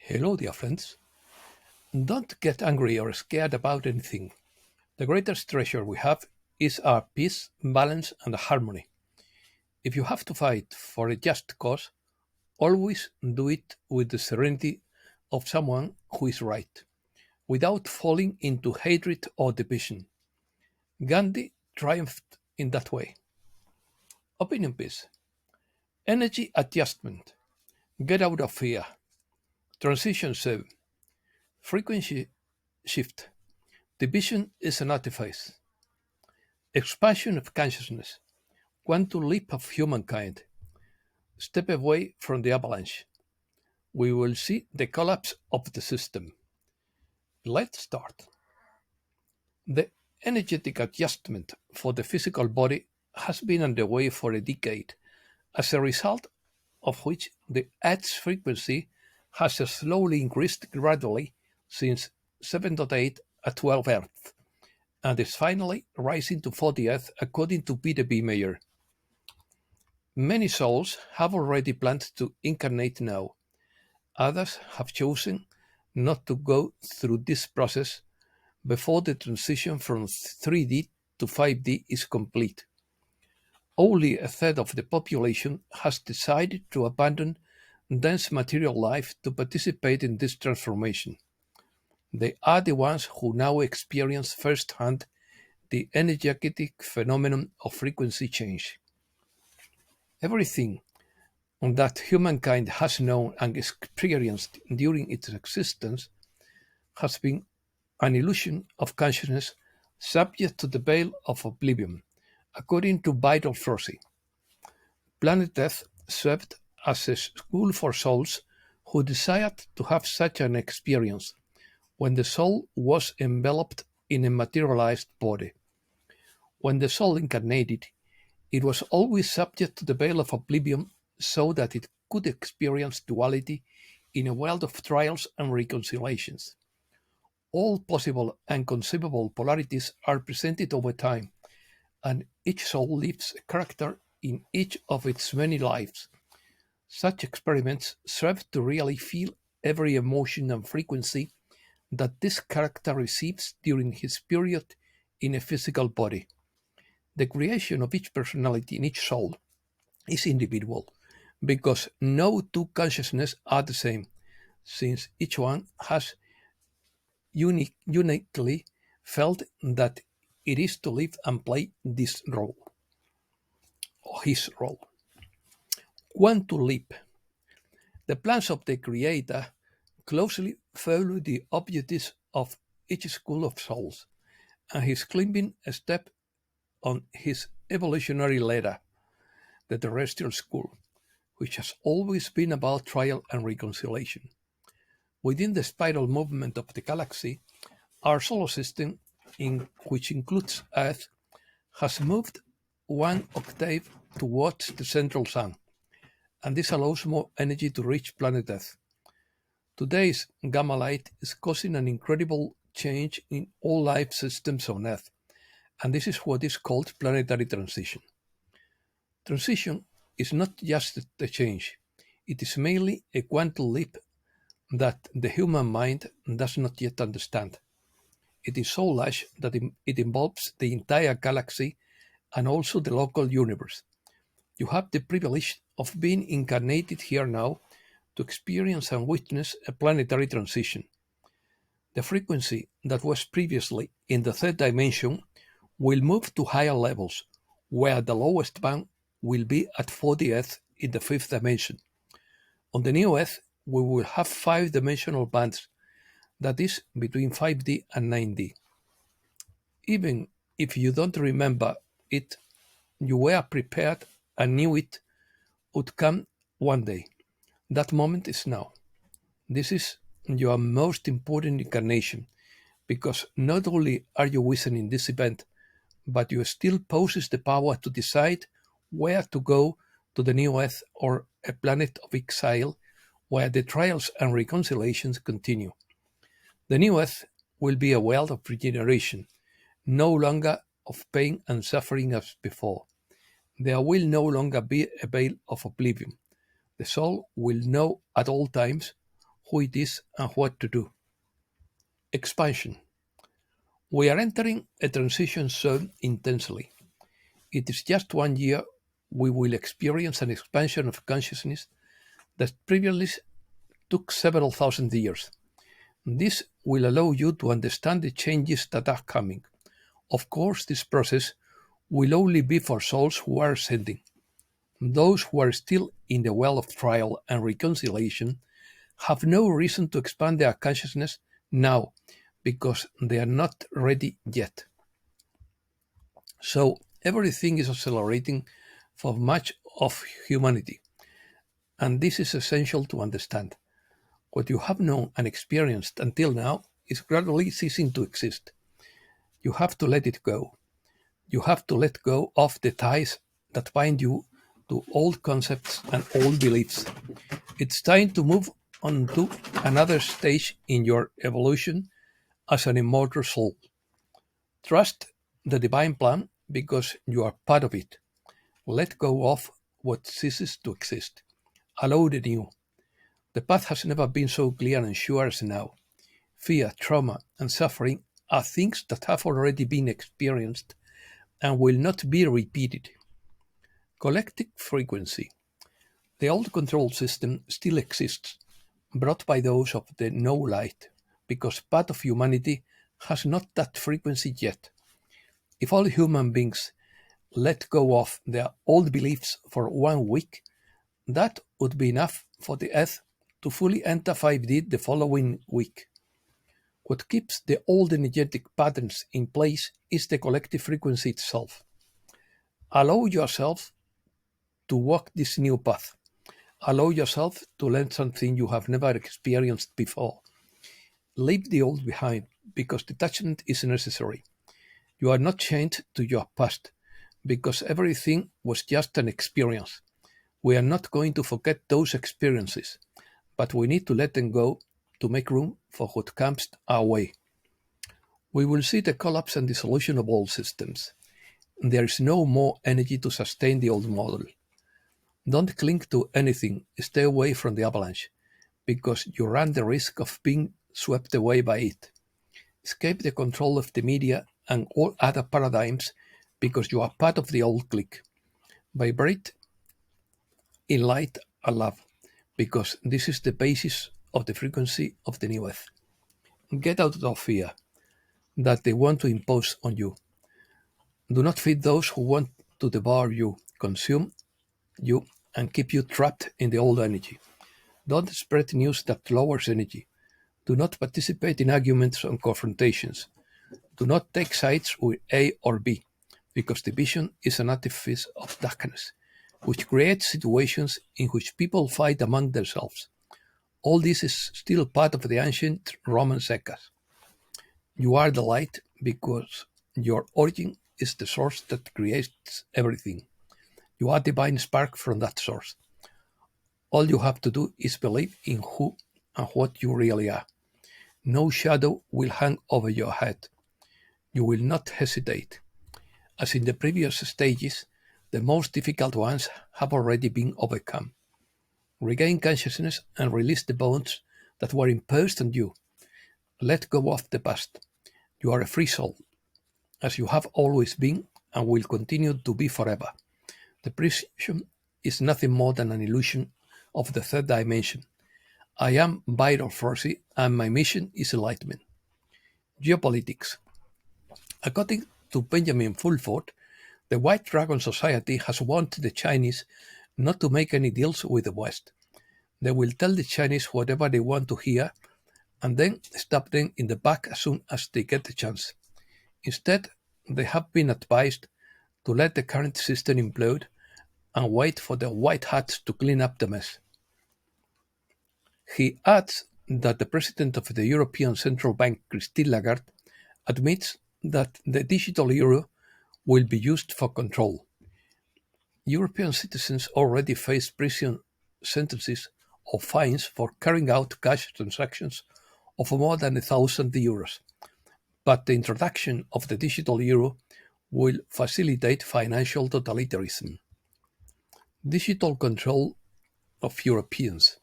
Hello, dear friends. Don't get angry or scared about anything. The greatest treasure we have is our peace, balance, and harmony. If you have to fight for a just cause, always do it with the serenity of someone who is right, without falling into hatred or division. Gandhi triumphed in that way. Opinion piece. Energy adjustment. Get out of fear. Transition 7. Frequency shift. Division is an artifice. Expansion of consciousness. Quantum leap of humankind. Step away from the avalanche. We will see the collapse of the system. Let's start. The energetic adjustment for the physical body has been underway for a decade, as a result of which the Earth's frequency has slowly increased gradually since 7.8 at 12 Earth, and is finally rising to 40 Earth according to Peter B. Mayer. Many souls have already planned to incarnate now. Others have chosen not to go through this process before the transition from 3D to 5D is complete. Only a third of the population has decided to abandon dense material life to participate in this transformation. They are the ones who now experience firsthand the energetic phenomenon of frequency change. Everything that humankind has known and experienced during its existence has been an illusion of consciousness subject to the veil of oblivion, according to Vital Frozy. Planet Earth served as a school for souls who desired to have such an experience when the soul was enveloped in a materialized body. When the soul incarnated, it was always subject to the veil of oblivion so that it could experience duality in a world of trials and reconciliations. All possible and conceivable polarities are presented over time, and each soul lives a character in each of its many lives. Such experiments serve to really feel every emotion and frequency that this character receives during his period in a physical body. The creation of each personality in each soul is individual, because no two consciousnesses are the same, since each one has uniquely felt that it is to live and play this role, or his role. Quantum leap. The plans of the Creator closely follow the objectives of each school of souls, and he is climbing a step on his evolutionary ladder, the terrestrial school, which has always been about trial and reconciliation. Within the spiral movement of the galaxy, our solar system, which includes Earth, has moved one octave towards the central sun, and this allows more energy to reach planet Earth. Today's gamma light is causing an incredible change in all life systems on Earth, and this is what is called planetary transition. Transition is not just a change, it is mainly a quantum leap that the human mind does not yet understand. It is so large that it involves the entire galaxy and also the local universe. You have the privilege of being incarnated here now to experience and witness a planetary transition. The frequency that was previously in the third dimension will move to higher levels, where the lowest band will be at 40 Earth in the fifth dimension. On the new Earth, we will have five-dimensional bands, that is, between 5D and 9D. Even if you don't remember it, you were prepared and knew it would come one day. That moment is now. This is your most important incarnation, because not only are you witnessing this event, but you still possess the power to decide where to go to the new Earth or a planet of exile where the trials and reconciliations continue. The new Earth will be a world of regeneration, no longer of pain and suffering as before. There will no longer be a veil of oblivion. The soul will know at all times who it is, and what to do. Expansion. We are entering a transition zone intensely. It is just 1 year we will experience an expansion of consciousness that previously took several thousand years. This will allow you to understand the changes that are coming. Of course, this process will only be for souls who are ascending. Those who are still in the well of trial and reconciliation have no reason to expand their consciousness now because they are not ready yet. So everything is accelerating for much of humanity, and this is essential to understand. What you have known and experienced until now is gradually ceasing to exist. You have to let it go. You have to let go of the ties that bind you to old concepts and old beliefs. It's time to move on to another stage in your evolution as an immortal soul. Trust the divine plan because you are part of it. Let go of what ceases to exist. Allow the new. The path has never been so clear and sure as now. Fear, trauma, and suffering are things that have already been experienced and will not be repeated. Collective frequency. The old control system still exists, brought by those of the no light, because part of humanity has not that frequency yet. If all human beings let go of their old beliefs for 1 week, that would be enough for the Earth to fully enter 5D the following week. What keeps the old energetic patterns in place is the collective frequency itself. Allow yourself to walk this new path. Allow yourself to learn something you have never experienced before. Leave the old behind because detachment is necessary. You are not chained to your past because everything was just an experience. We are not going to forget those experiences, but we need to let them go to make room for what comes our way. We will see the collapse and dissolution of all systems. There is no more energy to sustain the old model. Don't cling to anything, stay away from the avalanche, because you run the risk of being swept away by it. Escape the control of the media and all other paradigms because you are part of the old clique. Vibrate in light and love, because this is the basis of the frequency of the new earth. Get out of fear that they want to impose on you. Do not feed those who want to devour you, consume you, and keep you trapped in the old energy. Don't spread news that lowers energy. Do not participate in arguments and confrontations. Do not take sides with A or B, because division is an artifice of darkness, which creates situations in which people fight among themselves. All this is still part of the ancient Roman secas. You are the light because your origin is the source that creates everything. You are divine spark from that source. All you have to do is believe in who and what you really are. No shadow will hang over your head. You will not hesitate. As in the previous stages, the most difficult ones have already been overcome. Regain consciousness and release the bonds that were imposed on you. Let go of the past. You are a free soul, as you have always been and will continue to be forever. The prison is nothing more than an illusion of the third dimension. I am vital force and my mission is enlightenment. Geopolitics. According to Benjamin Fulford, the White Dragon Society has warned the Chinese not to make any deals with the West. They will tell the Chinese whatever they want to hear and then stab them in the back as soon as they get the chance. Instead, they have been advised to let the current system implode and wait for the white hats to clean up the mess. He adds that the president of the European Central Bank, Christine Lagarde, admits that the digital euro will be used for control. European citizens already face prison sentences or fines for carrying out cash transactions of more than €1,000, but the introduction of the digital euro will facilitate financial totalitarianism. Digital control of Europeans.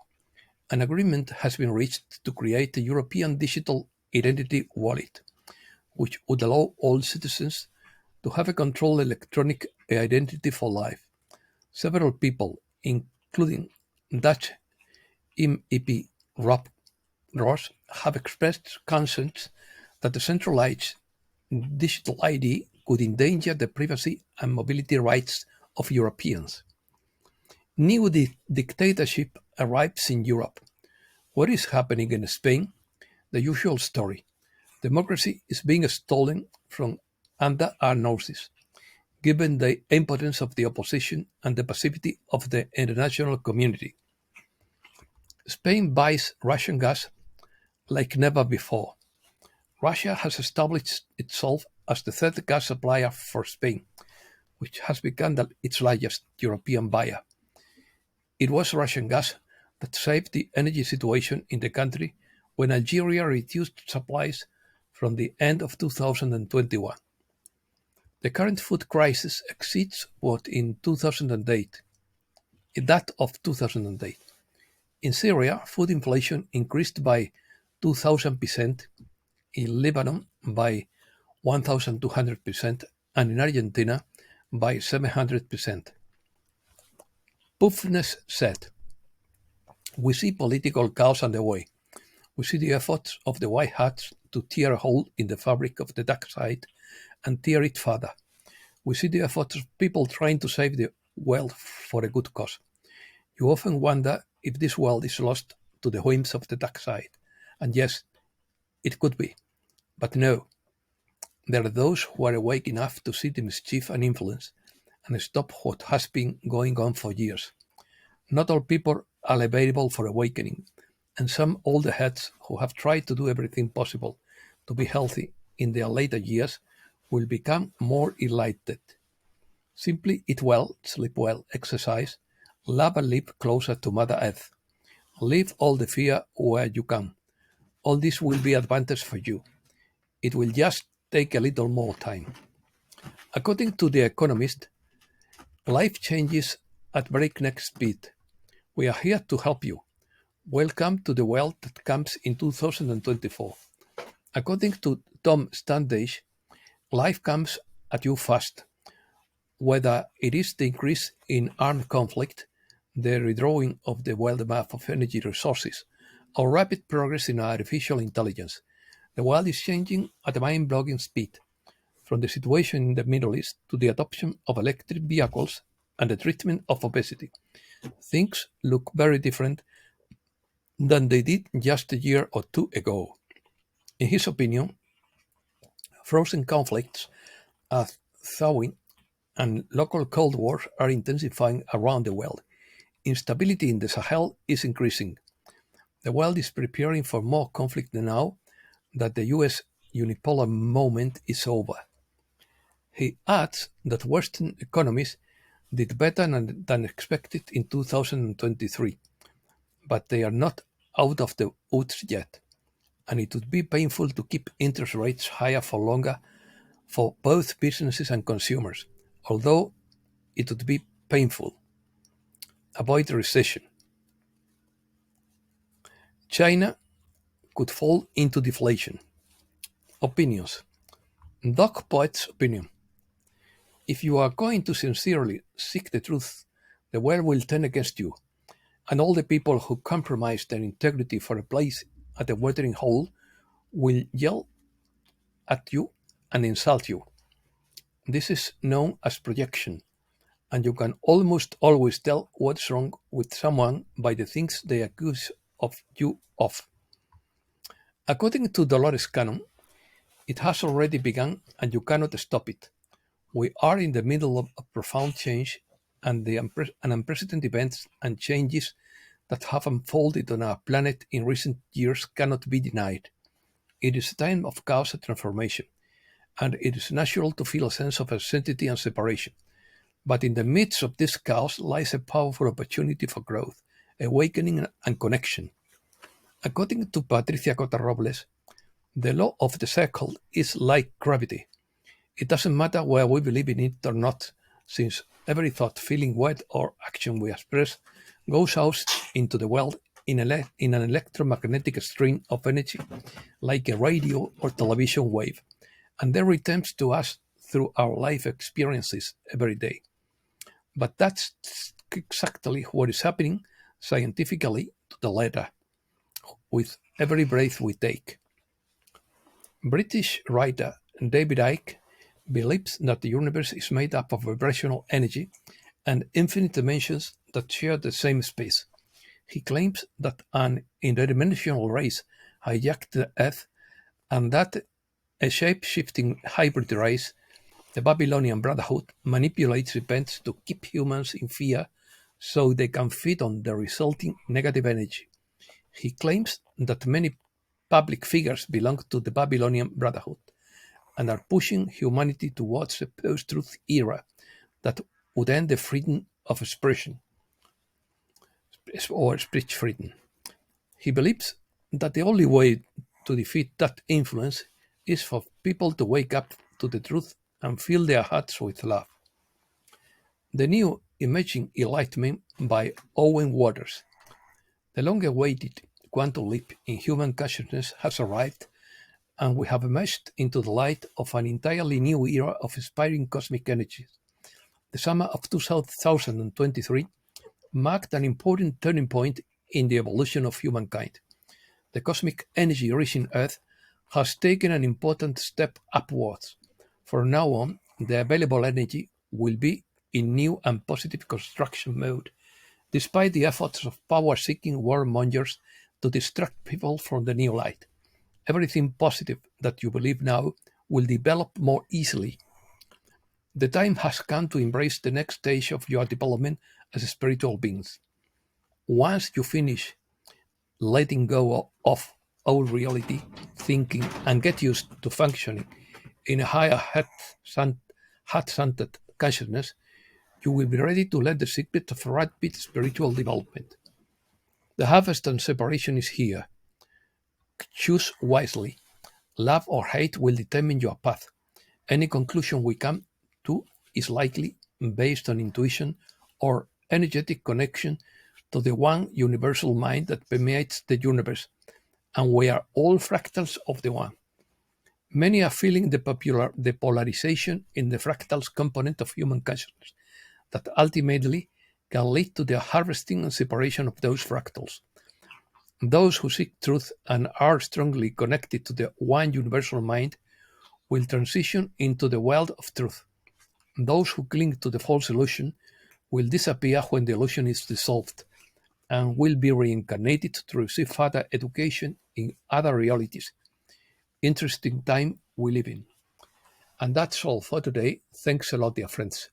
an agreement has been reached to create a European digital identity wallet, which would allow all citizens to have a controlled electronic identity for life. Several people, including Dutch MEP Rob Ross, have expressed concerns that a centralized digital ID could endanger the privacy and mobility rights of Europeans. New dictatorship arrives in Europe. What is happening in Spain? The usual story. Democracy is being stolen from under our noses, given the impotence of the opposition and the passivity of the international community. Spain buys Russian gas like never before. Russia has established itself as the third gas supplier for Spain, which has become its largest European buyer. It was Russian gas that saved the energy situation in the country when Algeria reduced supplies from the end of 2021. The current food crisis exceeds what in 2008, that of 2008. In Syria, food inflation increased by 2,000%, in Lebanon by 1,200%, and in Argentina by 700%. Puffness said, "We see political chaos underway. We see the efforts of the White Hats to tear a hole in the fabric of the dark side and tear it further. We see the efforts of people trying to save the world for a good cause. You often wonder if this world is lost to the whims of the dark side. And yes, it could be. But no, there are those who are awake enough to see the mischief and influence and stop what has been going on for years. Not all people are available for awakening, and some older heads who have tried to do everything possible to be healthy in their later years will become more enlightened. Simply eat well, sleep well, exercise, love and live closer to Mother Earth. Leave all the fear where you can. All this will be advantage for you. It will just take a little more time." According to The Economist, life changes at breakneck speed. We are here to help you. Welcome to the world that comes in 2024. According to Tom Standage, life comes at you fast. Whether it is the increase in armed conflict, the redrawing of the world map of energy resources, or rapid progress in artificial intelligence, the world is changing at a mind-blowing speed, from the situation in the Middle East to the adoption of electric vehicles and the treatment of obesity. Things look very different than they did just a year or two ago. In his opinion, frozen conflicts are thawing and local cold wars are intensifying around the world. Instability in the Sahel is increasing. The world is preparing for more conflict now that the US unipolar moment is over. He adds that Western economies did better than expected in 2023, but they are not out of the woods yet, and it would be painful to keep interest rates higher for longer for both businesses and consumers, although it would be painful. Avoid recession. China could fall into deflation. Opinions. Doc Poet's opinion. If you are going to sincerely seek the truth, the world will turn against you, and all the people who compromise their integrity for a place at a watering hole will yell at you and insult you. This is known as projection, and you can almost always tell what's wrong with someone by the things they accuse of you of. According to Dolores Cannon, it has already begun and you cannot stop it. We are in the middle of a profound change, and the unprecedented events and changes that have unfolded on our planet in recent years cannot be denied. It is a time of chaos and transformation, and it is natural to feel a sense of uncertainty and separation. But in the midst of this chaos lies a powerful opportunity for growth, awakening, and connection. According to Patricia Cota Robles, the law of the circle is like gravity. It doesn't matter whether we believe in it or not, since every thought, feeling, word, or action we express goes out into the world in an electromagnetic stream of energy like a radio or television wave, and then returns to us through our life experiences every day. But that's exactly what is happening scientifically to the letter with every breath we take. British writer David Icke believes that the universe is made up of vibrational energy and infinite dimensions that share the same space. He claims that an interdimensional race hijacked the Earth and that a shape-shifting hybrid race, the Babylonian Brotherhood, manipulates events to keep humans in fear so they can feed on the resulting negative energy. He claims that many public figures belong to the Babylonian Brotherhood and are pushing humanity towards a post-truth era that would end the freedom of expression or speech freedom. He believes that the only way to defeat that influence is for people to wake up to the truth and fill their hearts with love. The new Emerging Enlightenment by Owen Waters. The long-awaited quantum leap in human consciousness has arrived, and we have emerged into the light of an entirely new era of inspiring cosmic energies. The summer of 2023 marked an important turning point in the evolution of humankind. The cosmic energy reaching Earth has taken an important step upwards. From now on, the available energy will be in new and positive construction mode, despite the efforts of power-seeking warmongers to distract people from the new light. Everything positive that you believe now will develop more easily. The time has come to embrace the next stage of your development as spiritual beings. Once you finish letting go of old reality thinking and get used to functioning in a higher heart-centered consciousness, you will be ready to learn the secret of rapid spiritual development. The harvest and separation is here. Choose wisely. Love or hate will determine your path. Any conclusion we come to is likely based on intuition or energetic connection to the one universal mind that permeates the universe, and we are all fractals of the one. Many are feeling the polarization in the fractals component of human consciousness that ultimately can lead to the harvesting and separation of those fractals. Those who seek truth and are strongly connected to the one universal mind will transition into the world of truth. Those who cling to the false illusion will disappear when the illusion is dissolved and will be reincarnated to receive further education in other realities. Interesting time we live in. And that's all for today. Thanks a lot, dear friends.